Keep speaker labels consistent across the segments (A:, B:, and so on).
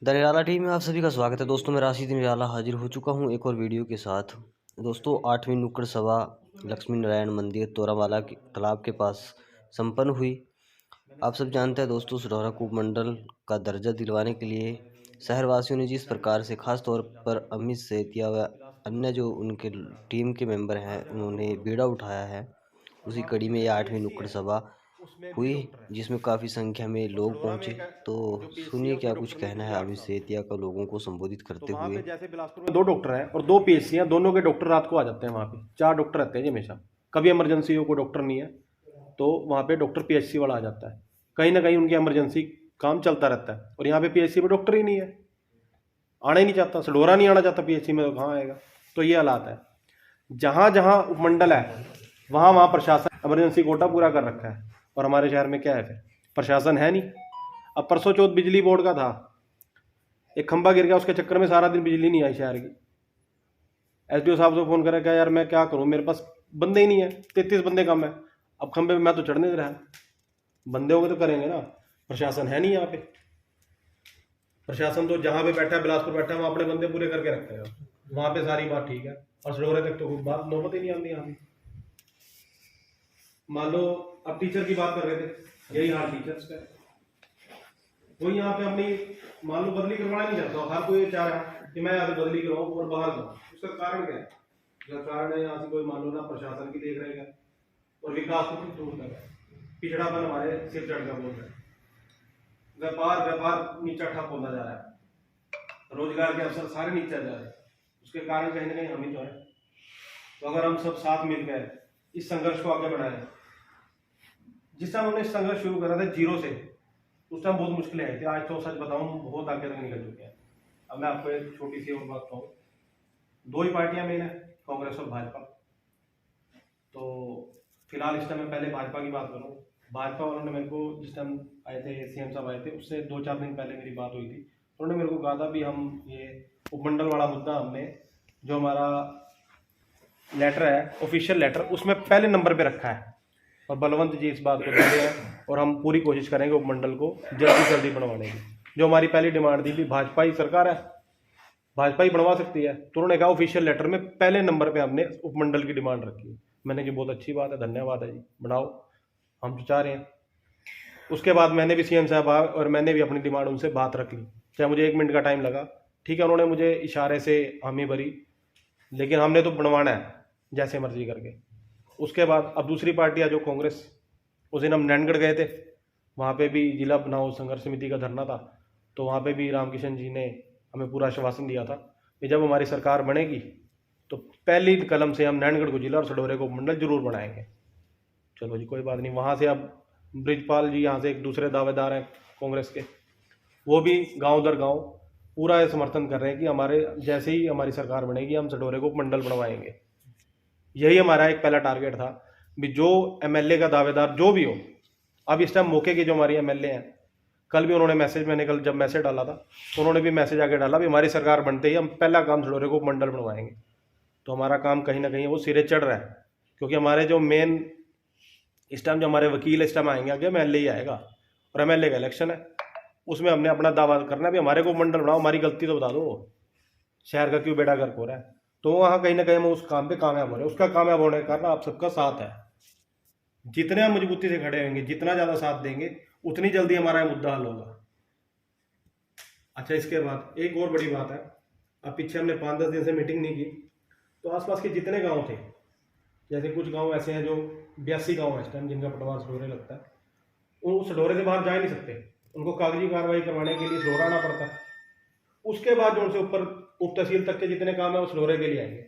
A: The Nirala team में आप सभी का स्वागत है दोस्तों। मैं राशिद निराला हाजिर हो चुका हूं एक और वीडियो के साथ। दोस्तों 8वीं नुक्कड़ सभा लक्ष्मी नारायण मंदिर तोरावाला के तालाब के पास संपन्न हुई। आप सब जानते हैं दोस्तों, सढौरा उपमंडल का दर्जा दिलवाने के लिए शहरवासियों ने जिस प्रकार से खास तौर पर अमित सेतिया व अन्य जो उनके टीम के मेंबर हैं उन्होंने बीड़ा उठाया है, उसी कड़ी में यह 8वीं नुक्कड़ सभा हुई जिसमें काफ़ी संख्या में
B: तो
A: लोग
B: सढौरा में
A: पहुंचे।
B: एक
A: तो
B: जो पीएचसी है
A: सुनिए
B: उसमें
A: क्या कुछ
B: डॉक्टर नहीं
A: कहना
B: थे
A: है
B: 8
A: अमित
B: साल से।
A: सेतिया का लोगों को संबोधित करते
B: तो वहाँ
A: हुए।
B: पे जैसे बिलासपुर में 2 डॉक्टर हैं और 2 पीएचसी हैं, दोनों के डॉक्टर रात को आ जाते हैं वहाँ पे। 4 डॉक्टर रहते हैं जी हमेशा। कभी इमरजेंसी हो, कोई डॉक्टर नहीं है, तो वहाँ पे डॉक्टर पीएचसी वाला आ जाता है। कहीं न कहीं उनकी इमरजेंसी काम चलता रहता है और यहाँ पे पीएचसी में डॉक्टर ही नहीं है। आना ही नहीं चाहता, सढौरा नहीं आना चाहता पीएचसी में, तो कहाँ आएगा? तो ये हालात है। जहाँ-जहाँ उपमंडल है, वहाँ-वहाँ प्रशासन इमरजेंसी कोटा पूरा कर रखा है। और हमारे शहर में क्या है फिर? प्रशासन है नहीं। अब परसों चौथ बिजली बोर्ड का था, एक खंभा गिर गया, उसके चक्कर में सारा दिन बिजली नहीं आई शहर की। एसडीओ साहब से फ़ोन करा, क्या यार मैं क्या करूँ, मेरे पास बंदे ही नहीं है, 33 बंदे कम है। अब खंभे पे मैं तो चढ़ नहीं रहा, बंदे होंगे तो करेंगे ना। प्रशासन है नहीं यहाँ पे। प्रशासन तो जहाँ पे बैठा है, बिलासपुर बैठा है, वहाँ अपने बंदे पूरे करके रखते हैं। वहाँ पे सारी बात ठीक है और सढौरे तक तो कोई बात नौबत ही नहीं आती यहाँ पे। मान लो अब टीचर की बात कर रहे थे, यही हाल टीचर्स का है। कोई यहाँ पे अपनी मान लो बदली करवाना नहीं चाहता, हर कोई चाह रहा है कि मैं यहाँ से बदली करवाऊँ और बाहर जाऊँ। उसका कारण क्या है? उसका कारण है यहाँ से कोई मान लो ना प्रशासन की देख रहेगा और विकास को कुछ दूर कर, पिछड़ापन हमारे सिर चढ़ का बोल रहे हैं। व्यापार नीचा ठप होता जा रहा है, रोजगार के अवसर सारे नीचे जा रहे हैं। उसके कारण कहीं ना कहीं हम ही तो है। तो अगर हम सब साथ मिलकर इस संघर्ष को आगे बढ़ाएं, जिस टाइम हमने संघर्ष शुरू करा था 0 से, उस टाइम बहुत मुश्किलें आई थी। आज तो सच बताऊं बहुत आगे तक निकल चुके हैं। अब मैं आपको एक छोटी सी और बात कहूँ, 2 ही पार्टियां मेन है, कांग्रेस और भाजपा। तो फिलहाल इस टाइम मैं पहले भाजपा की बात करूँ। भाजपा वालों ने मेरे को जिस टाइम आए थे, सीएम साहब आए थे, उससे 2-4 दिन पहले मेरी बात हुई थी। उन्होंने मेरे को कहा था भी हम ये उपमंडल वाला मुद्दा, हमने जो हमारा लेटर है ऑफिशियल लेटर, उसमें पहले नंबर पे रखा है और बलवंत जी इस बात को दे रहे हैं और हम पूरी कोशिश करेंगे उपमंडल को जल्दी से जल्दी बनवाने की। जो हमारी पहली डिमांड थी भी भाजपा ही सरकार है, भाजपा ही बनवा सकती है, तो उन्होंने कहा ऑफिशियल लेटर में पहले नंबर पे हमने उपमंडल की डिमांड रखी है। मैंने कहा बहुत अच्छी बात है, धन्यवाद है जी, बनाओ, हम तो चाह रहे हैं। उसके बाद मैंने भी सीएम साहब आए और मैंने भी अपनी डिमांड उनसे बात रख ली, चाहे मुझे 1 मिनट का टाइम लगा। ठीक है, उन्होंने मुझे इशारे से हामी भरी, लेकिन हमने तो बनवाना है जैसे मर्जी करके। उसके बाद अब दूसरी पार्टी है जो कांग्रेस, उस दिन हम नैनगढ़ गए थे, वहाँ पे भी जिला बनाओ संघर्ष समिति का धरना था। तो वहाँ पे भी रामकिशन जी ने हमें पूरा आश्वासन दिया था कि जब हमारी सरकार बनेगी तो पहली कलम से हम नैनगढ़ को जिला और सढौरे को मंडल जरूर बनाएंगे। चलो जी, कोई बात नहीं। वहाँ से अब ब्रिजपाल जी यहाँ से एक दूसरे दावेदार हैं कांग्रेस के, वो भी गाँव दर गाँव पूरा समर्थन कर रहे हैं कि हमारे जैसे ही हमारी सरकार बनेगी हम सढौरे को मंडल बनवाएंगे। यही हमारा एक पहला टारगेट था भी जो एमएलए का दावेदार जो भी हो। अब इस टाइम मौके की जो हमारी एमएलए हैं, कल भी उन्होंने मैसेज, मैंने कल जब मैसेज डाला था तो उन्होंने भी मैसेज आगे डाला भी हमारी सरकार बनते ही हम पहला काम सढौरे को मंडल बनवाएंगे। तो हमारा काम कहीं ना कहीं वो सिरे चढ़ रहा है, क्योंकि हमारे जो मेन इस टाइम जो हमारे वकील इस टाइम आएंगे, आगे एमएलए ही आएगा और एमएलए का इलेक्शन है, उसमें हमने अपना दावा करना है भी हमारे को मंडल बनाओ, हमारी गलती तो बता दो, शहर का क्यों बेड़ा गर्क हो रहा है। तो वहाँ कहीं ना कहीं हम उस काम पे कामयाब हो रहे हैं। उसका कामयाब होने का कारण आप सबका साथ है। जितने हम मजबूती से खड़े होंगे, जितना ज़्यादा साथ देंगे, उतनी जल्दी हमारा मुद्दा हल होगा। अच्छा, इसके बाद एक और बड़ी बात है, अब पीछे हमने 5-10 दिन से मीटिंग नहीं की, तो आसपास के जितने गांव थे, जैसे कुछ गांव ऐसे हैं जो 82 गांव है इस टाइम जिनका पटवार सढौरे लगता है, वो सढौरे से बाहर जा ही नहीं सकते, उनको कागजी कार्रवाई करवाने के लिए सढौरा आना पड़ता है। उसके बाद जो उनसे ऊपर उप तहसील तक के जितने काम है वो सढौरे के लिए आएंगे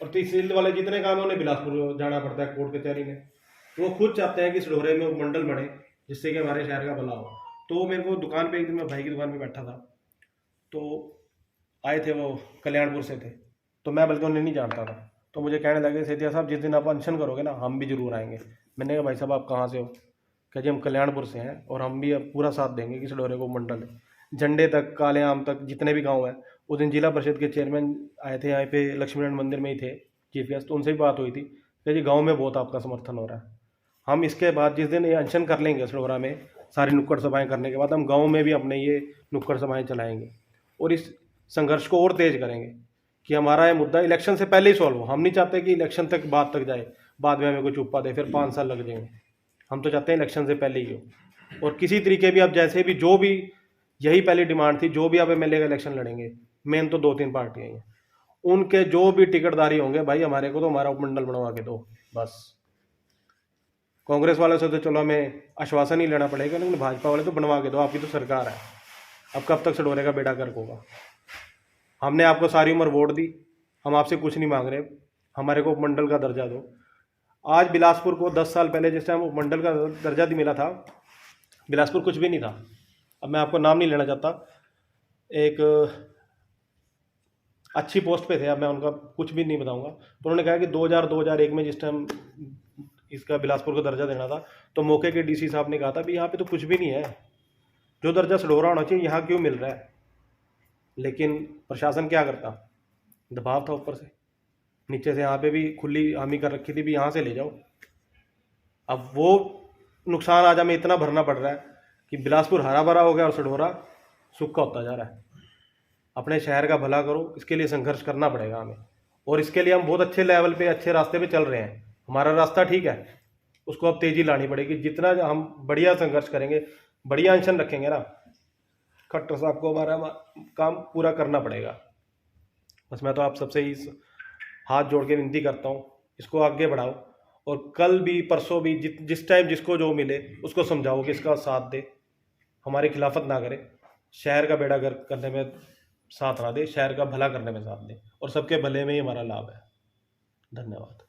B: और तहसील वाले जितने काम है उन्हें बिलासपुर जाना पड़ता है कोर्ट कचहरी में। वो खुद चाहते हैं कि सढौरे में उपमंडल बने जिससे कि हमारे शहर का भला हो। तो मेरे को दुकान पे एक दिन मैं भाई की दुकान पे बैठा था, तो आए थे वो कल्याणपुर से थे, तो मैं बल्कि उन्हें नहीं जानता था। तो मुझे कहने लगे सेतिया साहब जिस दिन आप अनशन करोगे ना हम भी जरूर आएंगे। मैंने कहा भाई साहब आप कहाँ से हो? कह जी हम कल्याणपुर से हैं और हम भी अब पूरा साथ देंगे कि सढौरे को मंडल है, झंडे तक, काले आम तक, जितने भी गांव हैं। उस दिन जिला परिषद के चेयरमैन आए थे यहाँ पे, लक्ष्मी नारायण मंदिर में ही थे चीफ गेस्ट, तो उनसे भी बात हुई थी कि जी गांव में बहुत आपका समर्थन हो रहा है। हम इसके बाद जिस दिन ये अनशन कर लेंगे सढौरा में, सारी नुक्कड़ सभाएं करने के बाद हम गाँव में भी अपने ये नुक्कड़ सभाएं चलाएंगे और इस संघर्ष को और तेज करेंगे कि हमारा ये मुद्दा इलेक्शन से पहले ही सॉल्व हो। हम नहीं चाहते कि इलेक्शन तक बात तक जाए, बाद में हमें कोई चुप्पा दे, फिर 5 साल लग जाएंगे। हम तो चाहते हैं इलेक्शन से पहले ही हो। और किसी तरीके भी अब जैसे भी जो भी, यही पहली डिमांड थी, जो भी अब एमएलए का इलेक्शन लड़ेंगे, मेन तो 2-3 पार्टियां हैं, उनके जो भी टिकटदारी होंगे भाई, हमारे को तो हमारा उपमंडल बनवा के दो बस। कांग्रेस वाले से तो चलो हमें आश्वासन ही लेना पड़ेगा, लेकिन भाजपा वाले तो बनवा के दो, आपकी तो सरकार है। अब कब तक सडोरे का बेड़ा गर्क होगा? हमने आपको सारी उम्र वोट दी, हम आपसे कुछ नहीं मांग रहे, हमारे को उपमंडल का दर्जा दो। आज बिलासपुर को 10 साल पहले जिस टाइम उपमंडल का दर्जा मिला था, बिलासपुर कुछ भी नहीं था। अब मैं आपको नाम नहीं लेना चाहता, एक अच्छी पोस्ट पे थे, अब मैं उनका कुछ भी नहीं बताऊंगा। तो उन्होंने कहा कि 2001 में जिस टाइम इसका बिलासपुर को दर्जा देना था, तो मौके के डीसी साहब ने कहा था भी यहाँ पे तो कुछ भी नहीं है, जो दर्जा सडोरा होना चाहिए यहाँ क्यों मिल रहा है? लेकिन प्रशासन क्या करता, दबाव था ऊपर से, नीचे से यहाँ पे भी खुली हामी कर रखी थी भी यहाँ से ले जाओ। अब वो नुकसान आज हमें इतना भरना पड़ रहा है कि बिलासपुर हरा भरा हो गया और सडोरा सूखा होता जा रहा है। अपने शहर का भला करो, इसके लिए संघर्ष करना पड़ेगा हमें, और इसके लिए हम बहुत अच्छे लेवल पे, अच्छे रास्ते पे चल रहे हैं। हमारा रास्ता ठीक है, उसको अब तेजी लानी पड़ेगी। जितना हम बढ़िया संघर्ष करेंगे, बढ़िया अनशन रखेंगे ना, खट्टर साहब को हमारा काम पूरा करना पड़ेगा। बस मैं तो आप सबसे ही हाथ जोड़ के विनती करता हूँ, इसको आगे बढ़ाओ, और कल भी परसों भी जिस टाइम जिसको जो मिले उसको समझाओ कि इसका साथ दे, हमारी खिलाफत ना करे, शहर का बेड़ा गर्क करने में साथ ना दे, शहर का भला करने में साथ दे, और सबके भले में ही हमारा लाभ है। धन्यवाद।